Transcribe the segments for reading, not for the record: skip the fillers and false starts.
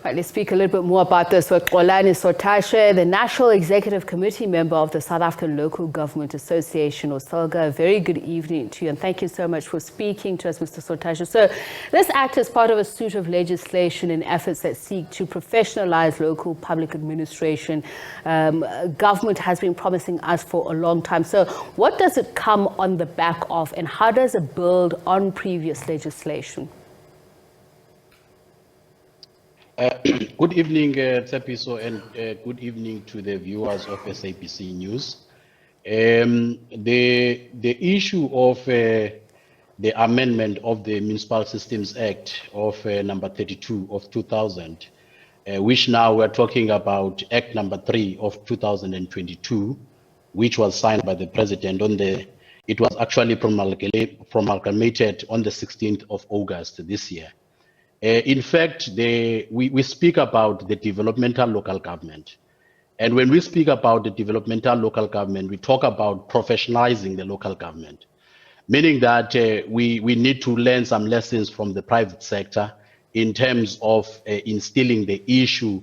Right, let's speak a little bit more about this with Xolani Sotashe, the National Executive Committee member of the South African Local Government Association, or SALGA. A very good evening to you, and thank you so much for speaking to us, Mr. Sotashe. So, this act is part of a suite of legislation in efforts that seek to professionalize local public administration. Government has been promising us for a long time. So, what does it come on the back of, and how does it build on previous legislation? Good evening, Tsepiso, and good evening to the viewers of SABC News. The issue of the amendment of the Municipal Systems Act of number 32 of 2000, which now we're talking about Act number 3 of 2022, which was signed by the President it was actually promulgated on the 16th of August this year. In fact, we speak about the developmental local government. And when we speak about the developmental local government, we talk about professionalizing the local government, meaning that we need to learn some lessons from the private sector in terms of instilling the issue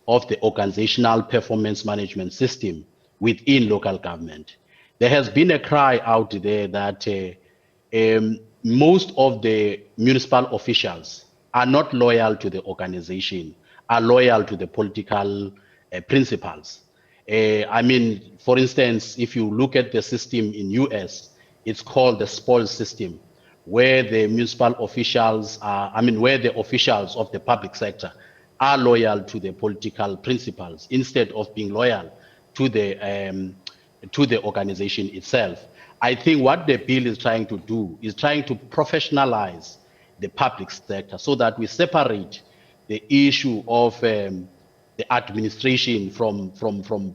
of the organizational performance management system within local government. There has been a cry out there that most of the municipal officials are not loyal to the organization, are loyal to the political principles. I mean, for instance, if you look at the system in US, it's called the spoils system, where the municipal officials are, where the officials of the public sector are loyal to the political principles instead of being loyal to the organization itself. I think what the bill is trying to do is trying to professionalize the public sector so that we separate the issue of the administration from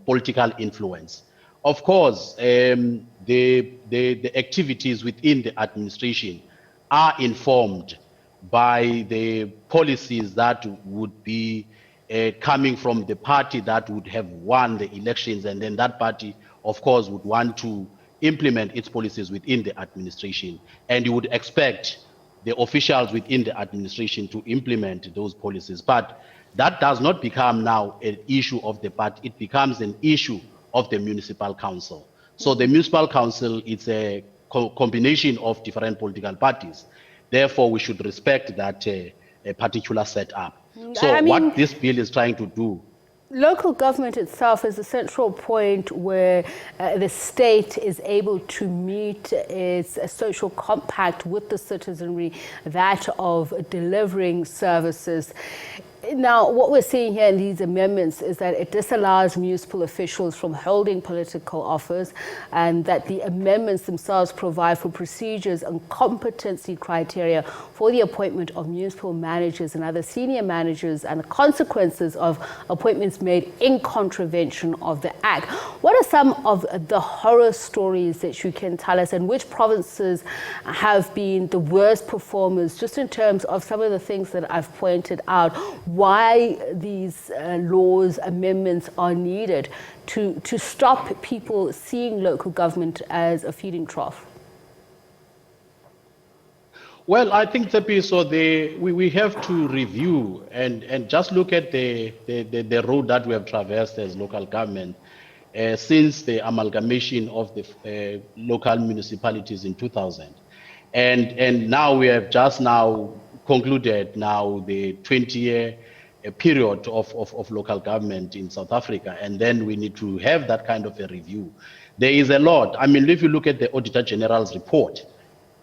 political influence. Of course, the activities within the administration are informed by the policies that would be coming from the party that would have won the elections, and then that party, of course, would want to implement its policies within the administration. And you would expect the officials within the administration to implement those policies. But that does not become now an issue of the party, it becomes an issue of the municipal council. So the municipal council, it's a combination of different political parties. Therefore, we should respect that a particular setup. So what this bill is trying to do, local government itself is a central point where the state is able to meet its social compact with the citizenry, that of delivering services. Now, what we're seeing here in these amendments is that it disallows municipal officials from holding political office, and that the amendments themselves provide for procedures and competency criteria for the appointment of municipal managers and other senior managers, and the consequences of appointments made in contravention of the Act. What are some of the horror stories that you can tell us, and which provinces have been the worst performers, just in terms of some of the things that I've pointed out? Why these laws, amendments are needed to stop people seeing local government as a feeding trough? Well, I think, so we have to review and just look at the road that we have traversed as local government since the amalgamation of the local municipalities in 2000. And now we have just now concluded the 20-year period of local government in South Africa, and then we need to have that kind of a review. There is a lot. If you look at the Auditor General's report,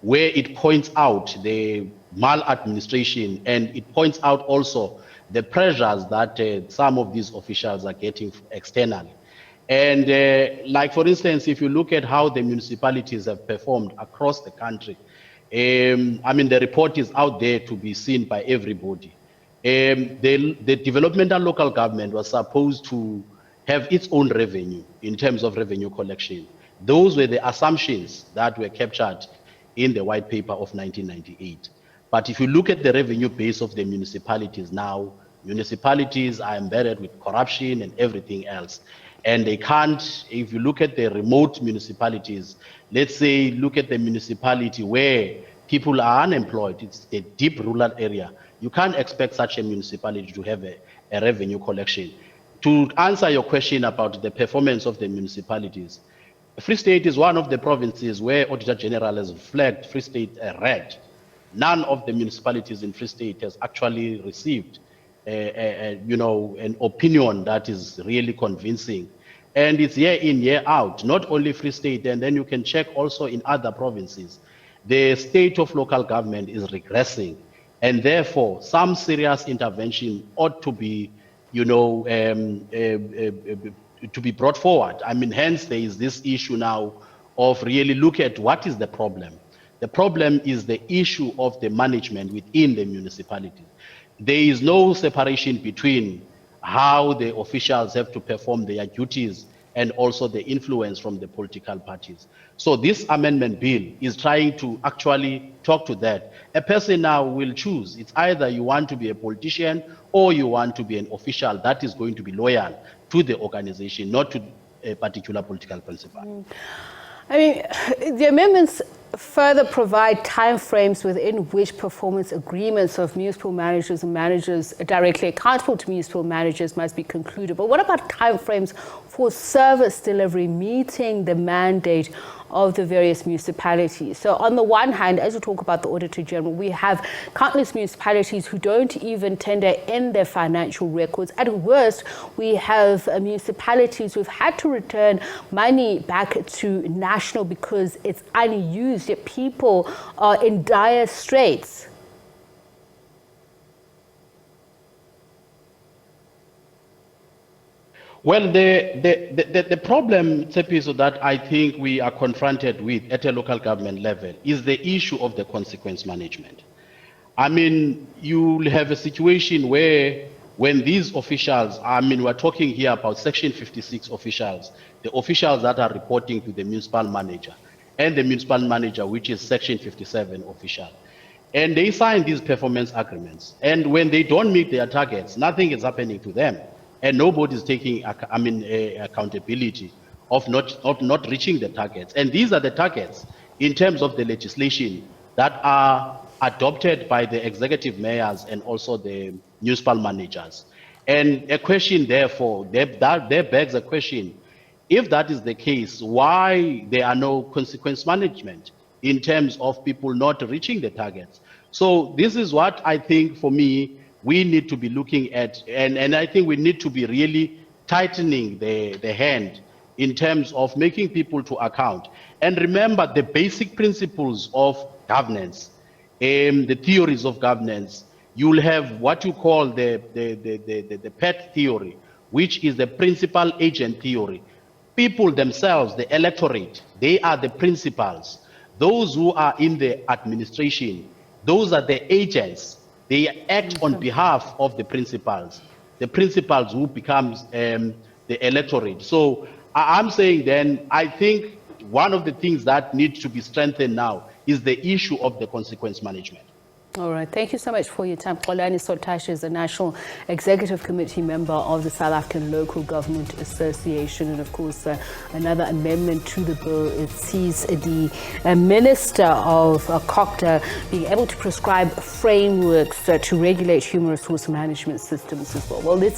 where it points out the maladministration, and it points out also the pressures that some of these officials are getting externally. And like, for instance, if you look at how the municipalities have performed across the country, the report is out there to be seen by everybody. The developmental local government was supposed to have its own revenue in terms of revenue collection. Those were the assumptions that were captured in the white paper of 1998. But if you look at the revenue base of the municipalities now, municipalities are embedded with corruption and everything else. And they can't, if you look at the remote municipalities, let's say, look at the municipality where people are unemployed, it's a deep rural area. You can't expect such a municipality to have a revenue collection. To answer your question about the performance of the municipalities, Free State is one of the provinces where Auditor General has flagged Free State red. None of the municipalities in Free State has actually received an opinion that is really convincing. And it's year in, year out, not only Free State, and then you can check also in other provinces. The state of local government is regressing, and therefore some serious intervention ought to be, to be brought forward. I mean, hence there is this issue now of really look at what is the problem. The problem is the issue of the management within the municipality. There is no separation between how the officials have to perform their duties and also the influence from the political parties. So this amendment bill is trying to actually talk to that. A person now will choose. It's either you want to be a politician or you want to be an official that is going to be loyal to the organization, not to a particular political principle. I mean, the amendments further provide timeframes within which performance agreements of municipal managers and managers directly accountable to municipal managers must be concluded. But what about timeframes for service delivery meeting the mandate of the various municipalities? So on the one hand, as we talk about the Auditor General, we have countless municipalities who don't even tender in their financial records. At worst, we have municipalities who've had to return money back to national because it's unused, yet people are in dire straits. Well, the problem, Tsepiso, that I think we are confronted with at a local government level is the issue of the consequence management. I mean, you'll have a situation where when these officials, I mean, we're talking here about Section 56 officials, the officials that are reporting to the municipal manager, and the municipal manager, which is Section 57 official. And they sign these performance agreements. And when they don't meet their targets, nothing is happening to them. And nobody is taking, accountability of not reaching the targets. And these are the targets in terms of the legislation that are adopted by the executive mayors and also the municipal managers. And a question, therefore, there begs a question, if that is the case, why there are no consequence management in terms of people not reaching the targets? So this is what I think, for me, we need to be looking at, and I think we need to be really tightening the hand in terms of making people to account. And remember the basic principles of governance, the theories of governance. You'll have what you call the PET theory, which is the principal agent theory. People themselves, the electorate, they are the principals. Those who are in the administration, those are the agents. They act on behalf of the principals who becomes the electorate. So I'm saying then, I think one of the things that needs to be strengthened now is the issue of the consequence management. All right. Thank you so much for your time. Xolani Sotashe is the National Executive Committee member of the South African Local Government Association. And of course, another amendment to the bill, it sees the Minister of COCTA being able to prescribe frameworks to regulate human resource management systems as well. Well, let's